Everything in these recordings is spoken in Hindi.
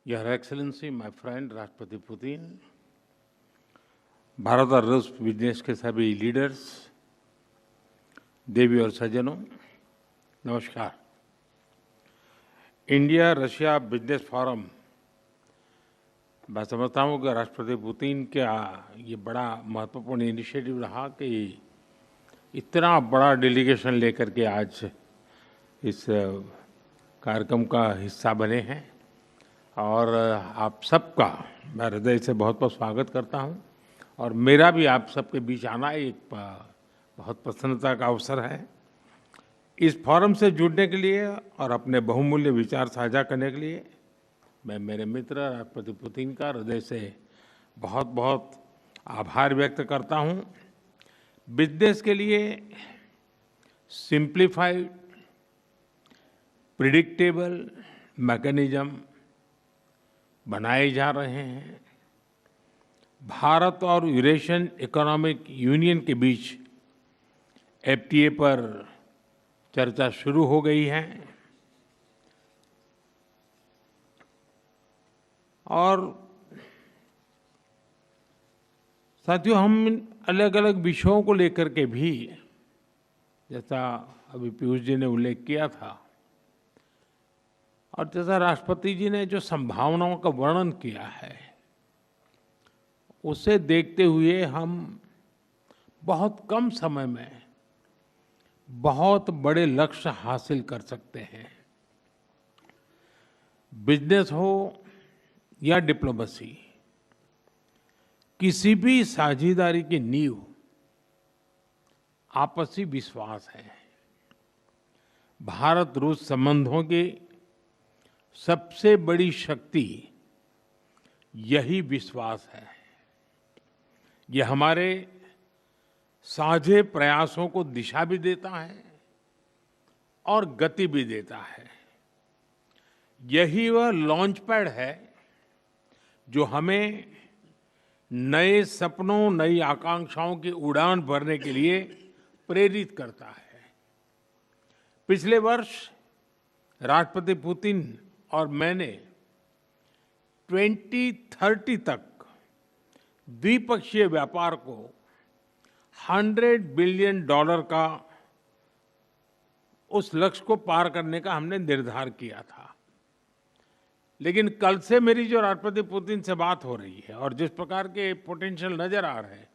Your Excellency, my friend राष्ट्रपति पुतिन, भारत और रूस बिजनेस के सभी लीडर्स, देवी और सज्जनों, नमस्कार। इंडिया रशिया बिजनेस फोरम, मैं समझता हूँ कि राष्ट्रपति पुतिन का ये बड़ा महत्वपूर्ण इनिशिएटिव रहा कि इतना बड़ा डेलीगेशन लेकर के आज इस कार्यक्रम का हिस्सा बने हैं और आप सबका मैं हृदय से बहुत बहुत स्वागत करता हूं और मेरा भी आप सबके बीच आना एक बहुत प्रसन्नता का अवसर है। इस फोरम से जुड़ने के लिए और अपने बहुमूल्य विचार साझा करने के लिए मैं मेरे मित्र राष्ट्रपति पुतिन का हृदय से बहुत बहुत आभार व्यक्त करता हूं। बिजनेस के लिए सिंप्लीफाइड प्रिडिक्टेबल मैकेनिज्म बनाए जा रहे हैं। भारत और यूरेशियन इकोनॉमिक यूनियन के बीच एफटीए पर चर्चा शुरू हो गई है और साथियों, हम अलग अलग विषयों को लेकर के भी, जैसा अभी पीयूष जी ने उल्लेख किया था और जैसा राष्ट्रपति जी ने जो संभावनाओं का वर्णन किया है, उसे देखते हुए हम बहुत कम समय में बहुत बड़े लक्ष्य हासिल कर सकते हैं। बिजनेस हो या डिप्लोमेसी, किसी भी साझेदारी की नींव आपसी विश्वास है। भारत रूस संबंधों की सबसे बड़ी शक्ति यही विश्वास है। ये हमारे साझे प्रयासों को दिशा भी देता है और गति भी देता है। यही वह लॉन्च पैड है जो हमें नए सपनों, नई आकांक्षाओं की उड़ान भरने के लिए प्रेरित करता है। पिछले वर्ष राष्ट्रपति पुतिन और मैंने 2030 तक द्विपक्षीय व्यापार को $100 बिलियन का उस लक्ष्य को पार करने का हमने निर्धार किया था। लेकिन कल से मेरी जो राष्ट्रपति पुतिन से बात हो रही है और जिस प्रकार के पोटेंशियल नजर आ रहे हैं,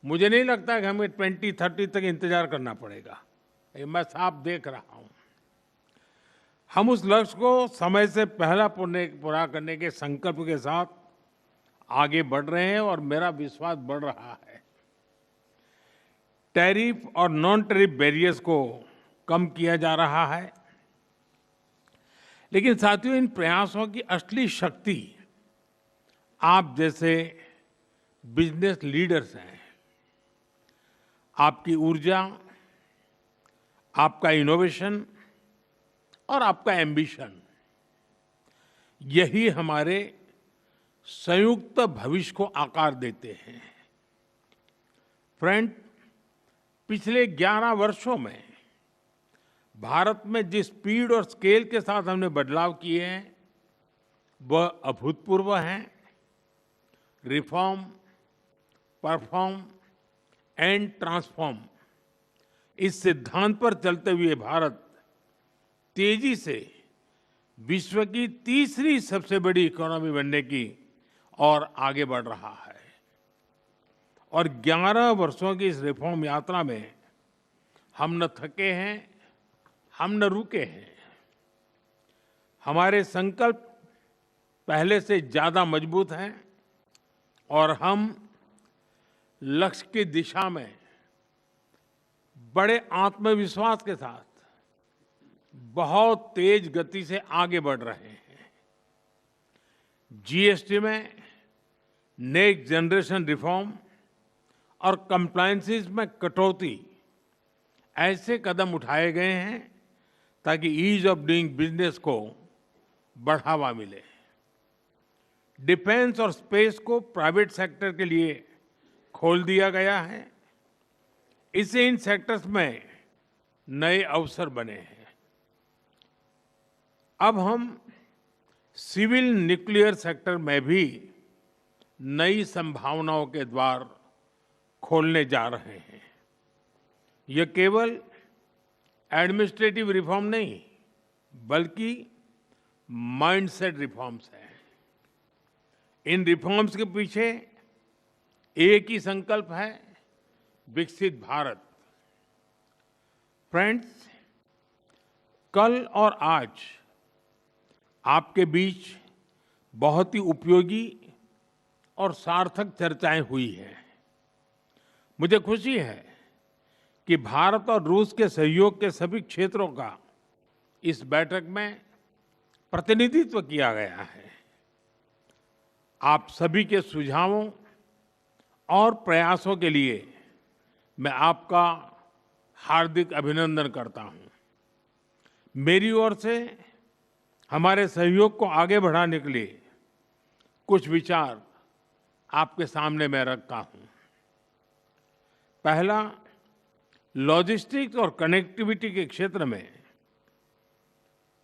मुझे नहीं लगता कि हमें 2030 तक इंतजार करना पड़ेगा। ये मैं साफ देख रहा हूं। हम उस लक्ष्य को समय से पहला पूरा करने के संकल्प के साथ आगे बढ़ रहे हैं और मेरा विश्वास बढ़ रहा है। टैरिफ और नॉन टैरिफ बैरियर्स को कम किया जा रहा है, लेकिन साथियों, इन प्रयासों की असली शक्ति आप जैसे बिजनेस लीडर्स हैं। आपकी ऊर्जा, आपका इनोवेशन और आपका एम्बिशन, यही हमारे संयुक्त भविष्य को आकार देते हैं। फ्रेंड, पिछले 11 वर्षों में भारत में जिस स्पीड और स्केल के साथ हमने बदलाव किए हैं, वह अभूतपूर्व हैं। रिफॉर्म, परफॉर्म एंड ट्रांसफॉर्म, इस सिद्धांत पर चलते हुए भारत तेजी से विश्व की तीसरी सबसे बड़ी इकोनॉमी बनने की और आगे बढ़ रहा है। और 11 वर्षों की इस रिफॉर्म यात्रा में हम न थके हैं, हम न रुके हैं। हमारे संकल्प पहले से ज्यादा मजबूत हैं और हम लक्ष्य की दिशा में बड़े आत्मविश्वास के साथ बहुत तेज गति से आगे बढ़ रहे हैं। जीएसटी में नेक्स्ट जनरेशन रिफॉर्म और कंप्लायंसेस में कटौती, ऐसे कदम उठाए गए हैं ताकि ईज ऑफ डूइंग बिजनेस को बढ़ावा मिले। डिफेंस और स्पेस को प्राइवेट सेक्टर के लिए खोल दिया गया है। इससे इन सेक्टर्स में नए अवसर बने हैं। अब हम सिविल न्यूक्लियर सेक्टर में भी नई संभावनाओं के द्वार खोलने जा रहे हैं। यह केवल एडमिनिस्ट्रेटिव रिफॉर्म नहीं, बल्कि माइंडसेट रिफॉर्म्स हैं। इन रिफॉर्म्स के पीछे एक ही संकल्प है, विकसित भारत। फ्रेंड्स, कल और आज आपके बीच बहुत ही उपयोगी और सार्थक चर्चाएं हुई हैं। मुझे खुशी है कि भारत और रूस के सहयोग के सभी क्षेत्रों का इस बैठक में प्रतिनिधित्व किया गया है। आप सभी के सुझावों और प्रयासों के लिए मैं आपका हार्दिक अभिनंदन करता हूं। मेरी ओर से हमारे सहयोग को आगे बढ़ाने के लिए कुछ विचार आपके सामने मैं रखता हूं। पहला, लॉजिस्टिक्स और कनेक्टिविटी के क्षेत्र में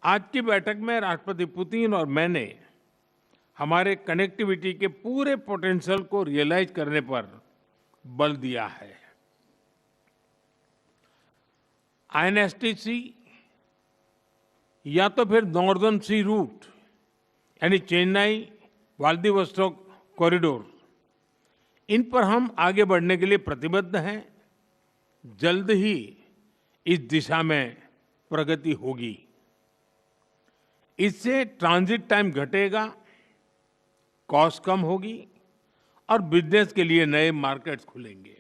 आज की बैठक में राष्ट्रपति पुतिन और मैंने हमारे कनेक्टिविटी के पूरे पोटेंशियल को रियलाइज करने पर बल दिया है। आईएनएसटीसी या तो फिर नॉर्दर्न सी रूट यानी चेन्नई व्लादिवोस्टोक कॉरिडोर, इन पर हम आगे बढ़ने के लिए प्रतिबद्ध हैं। जल्द ही इस दिशा में प्रगति होगी। इससे ट्रांजिट टाइम घटेगा, कॉस्ट कम होगी और बिजनेस के लिए नए मार्केट्स खुलेंगे।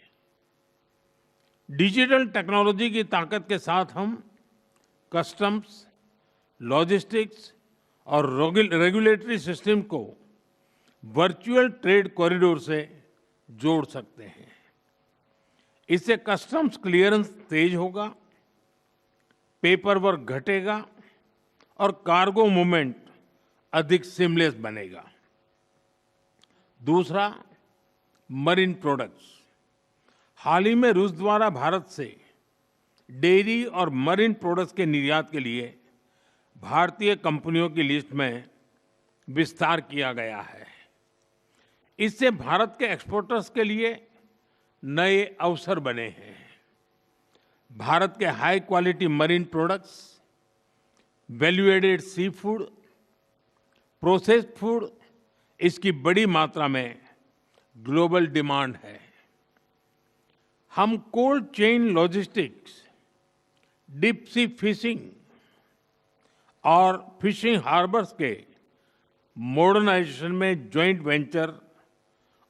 डिजिटल टेक्नोलॉजी की ताकत के साथ हम कस्टम्स, लॉजिस्टिक्स और रेगुलेटरी सिस्टम को वर्चुअल ट्रेड कॉरिडोर से जोड़ सकते हैं। इससे कस्टम्स क्लियरेंस तेज होगा, पेपर वर्क घटेगा और कार्गो मूवमेंट अधिक सीमलेस बनेगा। दूसरा, मरीन प्रोडक्ट्स। हाल ही में रूस द्वारा भारत से डेयरी और मरीन प्रोडक्ट्स के निर्यात के लिए भारतीय कंपनियों की लिस्ट में विस्तार किया गया है। इससे भारत के एक्सपोर्टर्स के लिए नए अवसर बने हैं। भारत के high quality marine products, value added seafood, processed food, इसकी बड़ी मात्रा में ग्लोबल डिमांड है। हम cold chain logistics, deep sea fishing और फिशिंग हार्बर्स के मॉडर्नाइजेशन में जॉइंट वेंचर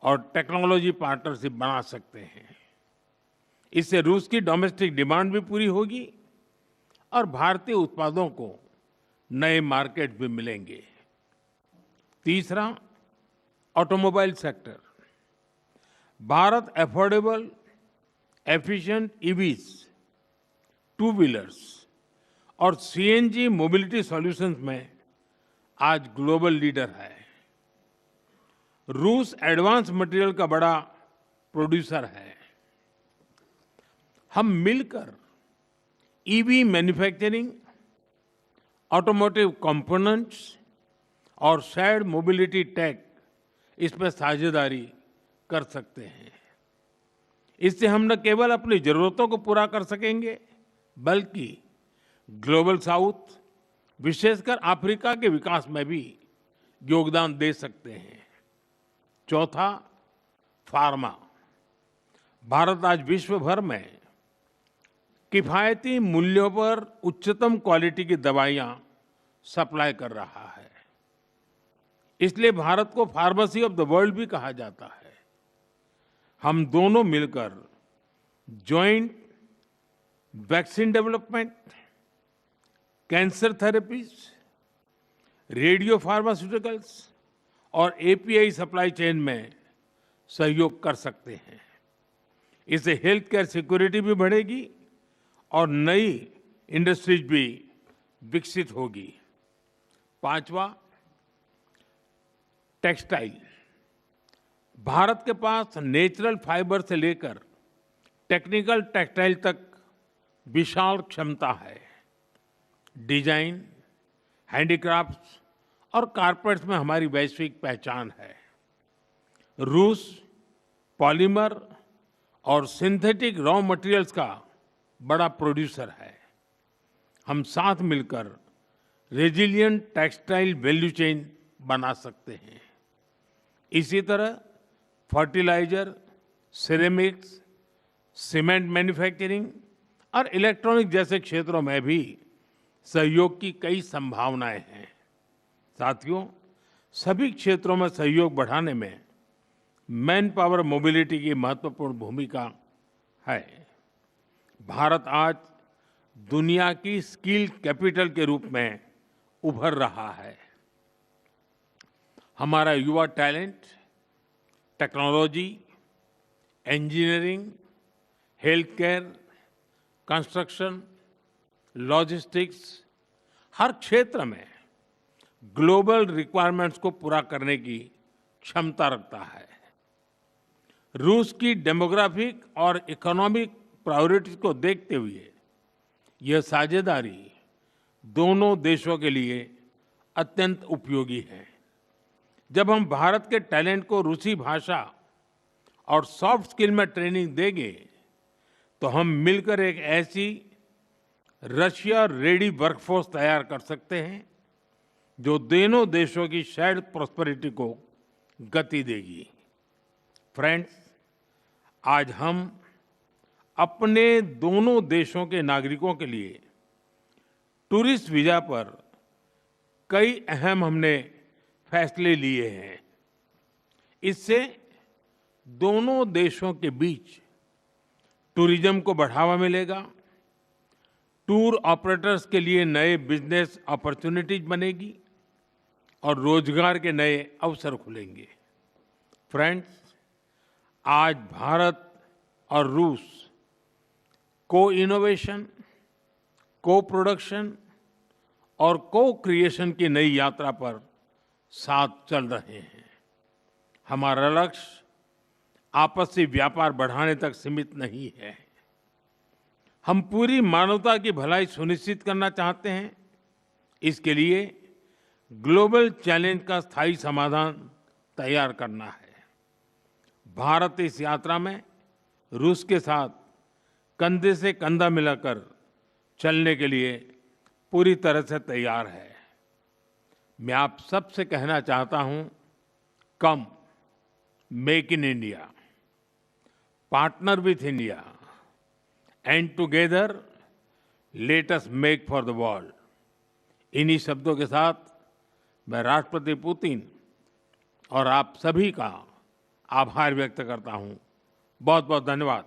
और टेक्नोलॉजी पार्टनरशिप बना सकते हैं। इससे रूस की डोमेस्टिक डिमांड भी पूरी होगी और भारतीय उत्पादों को नए मार्केट भी मिलेंगे। तीसरा, automobile sector. Bharat affordable, efficient EVs, two wheelers और सीएनजी मोबिलिटी सॉल्यूशंस में आज ग्लोबल लीडर है। रूस एडवांस मटेरियल का बड़ा प्रोड्यूसर है। हम मिलकर ईवी मैन्युफैक्चरिंग, ऑटोमोटिव कंपोनेंट्स और शेयर्ड मोबिलिटी टेक, इसमें साझेदारी कर सकते हैं। इससे हम न केवल अपनी जरूरतों को पूरा कर सकेंगे, बल्कि ग्लोबल साउथ, विशेषकर अफ्रीका के विकास में भी योगदान दे सकते हैं। चौथा, फार्मा। भारत आज विश्व भर में किफायती मूल्यों पर उच्चतम क्वालिटी की दवाइयां सप्लाई कर रहा है। इसलिए भारत को फार्मेसी ऑफ द वर्ल्ड भी कहा जाता है। हम दोनों मिलकर joint vaccine development, cancer therapies, radio pharmaceuticals और एपीआई सप्लाई चेन में सहयोग कर सकते हैं। इससे हेल्थ केयर सिक्योरिटी भी बढ़ेगी और नई इंडस्ट्रीज भी विकसित होगी। पांचवा, टेक्सटाइल। भारत के पास नेचुरल फाइबर से लेकर टेक्निकल टेक्सटाइल तक विशाल क्षमता है। डिजाइन, हैंडीक्राफ्ट्स और कारपेट्स में हमारी वैश्विक पहचान है। रूस पॉलीमर और सिंथेटिक रॉ मटेरियल्स का बड़ा प्रोड्यूसर है। हम साथ मिलकर रेजिलिएंट टेक्सटाइल वैल्यू चेन बना सकते हैं। इसी तरह फर्टिलाइजर, सिरेमिक्स, सीमेंट मैन्युफैक्चरिंग और इलेक्ट्रॉनिक जैसे क्षेत्रों में भी सहयोग की कई संभावनाएं हैं। साथियों, सभी क्षेत्रों में सहयोग बढ़ाने में मैन पावर मोबिलिटी की महत्वपूर्ण भूमिका है। भारत आज दुनिया की स्किल कैपिटल के रूप में उभर रहा है। हमारा युवा talent technology, engineering, health care, construction, logistics हर क्षेत्र में ग्लोबल रिक्वायरमेंट्स को पूरा करने की क्षमता रखता है। रूस की डेमोग्राफिक और इकोनॉमिक प्रायोरिटीज को देखते हुए यह साझेदारी दोनों देशों के लिए अत्यंत उपयोगी है। जब हम भारत के टैलेंट को रूसी भाषा और सॉफ्ट स्किल में ट्रेनिंग देंगे तो हम मिलकर एक ऐसी रशिया रेडी वर्कफोर्स तैयार कर सकते हैं जो दोनों देशों की शेयर्ड प्रॉस्पेरिटी को गति देगी। फ्रेंड्स, आज हम अपने दोनों देशों के नागरिकों के लिए टूरिस्ट वीजा पर कई अहम हमने फैसले लिए हैं। इससे दोनों देशों के बीच टूरिज्म को बढ़ावा मिलेगा, टूर ऑपरेटर्स के लिए नए बिजनेस अपॉर्चुनिटीज बनेगी और रोजगार के नए अवसर खुलेंगे। फ्रेंड्स, आज भारत और रूस को इनोवेशन, को प्रोडक्शन और को क्रिएशन की नई यात्रा पर साथ चल रहे हैं। हमारा लक्ष्य आपसी व्यापार बढ़ाने तक सीमित नहीं है। हम पूरी मानवता की भलाई सुनिश्चित करना चाहते हैं। इसके लिए ग्लोबल चैलेंज का स्थायी समाधान तैयार करना है। भारत इस यात्रा में रूस के साथ कंधे से कंधा मिलाकर चलने के लिए पूरी तरह से तैयार है। मैं आप सबसे कहना चाहता हूं, कम make in India, partner with India and together let us make for the world. इन्हीं शब्दों के साथ मैं राष्ट्रपति पुतिन और आप सभी का आभार व्यक्त करता हूं। बहुत बहुत धन्यवाद।